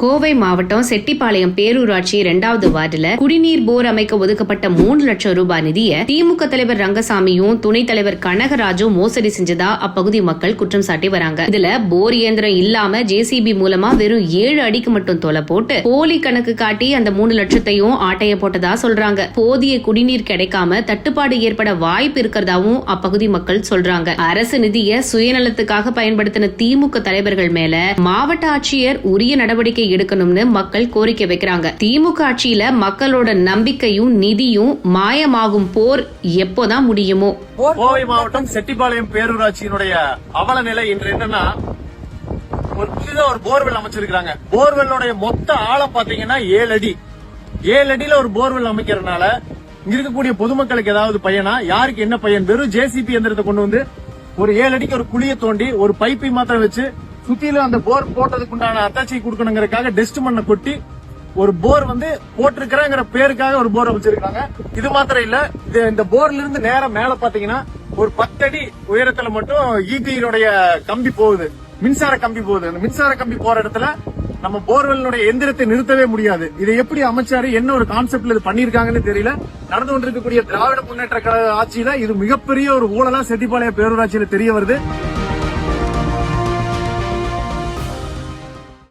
கோவை மாவட்டம் செட்டிப்பாளையம் பேரூராட்சி 2வது வார்டுல குடிநீர் போர் அமைக்க ஒதுக்கப்பட்ட 3 லட்சம் ரூபாய் நிதியை திமுக தலைவர் ரங்கசாமியும் துணைத் தலைவர் கனகராஜும் மோசடி செஞ்சதா அப்பகுதி மக்கள் குற்றம் சாட்டி வராங்க. இதுல போர் இயந்திரம் இல்லாம ஜேசிபி மூலமா வெறும் 7 அடிக்கு மட்டும் தொலை போட்டு போலி கணக்கு காட்டி அந்த 3 லட்சத்தையும் ஆட்டைய போட்டதா சொல்றாங்க. போதிய குடிநீர் கிடைக்காம தட்டுப்பாடு ஏற்பட வாய்ப்பு இருக்கிறதாவும் அப்பகுதி மக்கள் சொல்றாங்க. அரசு நிதியை சுயநலத்துக்காக பயன்படுத்தின திமுக தலைவர்கள் மேல மாவட்ட ஆட்சியர் உரிய நடவடிக்கை எடுக்கணும்னு மக்கள் கோரிக்கை வைக்கிறாங்க. திமுக ஆட்சியில மக்களோட நம்பிக்கையும் நிதியும் மாயமாகும் போர் எப்போதான் முடியுமோ? கோவை மாவட்டம் செட்டிப்பாளையம் பேரூராட்சியினுடைய அவல நிலை இன்று என்னன்னா, ஒரு போர்வெல் அமைச்சிருக்காங்க. போர்வெல்லுடைய மொத்த ஆழம் பாத்தீங்கன்னா 7 அடி. 7 அடியில ஒரு போர்வெல் அமைக்கிறதுனால இங்க இருக்கக்கூடிய பொதுமக்களுக்கு ஏதாவது பயனா? யாருக்கு என்ன பயன்? வெறும் ஜேசிபி எந்திரத்தை கொண்டு வந்து ஒரு 7 அடிக்கு ஒரு குழியை தோண்டி ஒரு பைப்பை மாத்திரம் வச்சு சுத்திலும் அந்த போர் போட்டதுக்கு உண்டான அத்தாச்சி கொடுக்கணுங்கிறதுக்காக டெஸ்ட் மண்ணை கொட்டி ஒரு போர் வந்து போட்டிருக்கிறங்கிற பேருக்காக ஒரு போர் வச்சிருக்காங்க. இது மாத்திரம் இல்ல, இந்த போர்ல இருந்து நேரம் மேல பாத்தீங்கன்னா ஒரு 10 அடி உயரத்துல மட்டும் ஈபியினுடைய கம்பி போகுது, மின்சார கம்பி போகுது. அந்த மின்சார கம்பி போற இடத்துல நம்ம போர்வெல்லுடைய எந்திரத்தை நிறுத்தவே முடியாது. இதை எப்படி அமைச்சாரு, என்ன ஒரு கான்செப்ட்ல இது பண்ணிருக்காங்கன்னு தெரியல. நடந்து கொண்டிருக்கக்கூடிய திராவிட முன்னேற்ற கழக ஆட்சியில இது மிகப்பெரிய ஒரு ஊழலா செட்டிப்பாளையம் பேரூராட்சியில தெரிய வருது.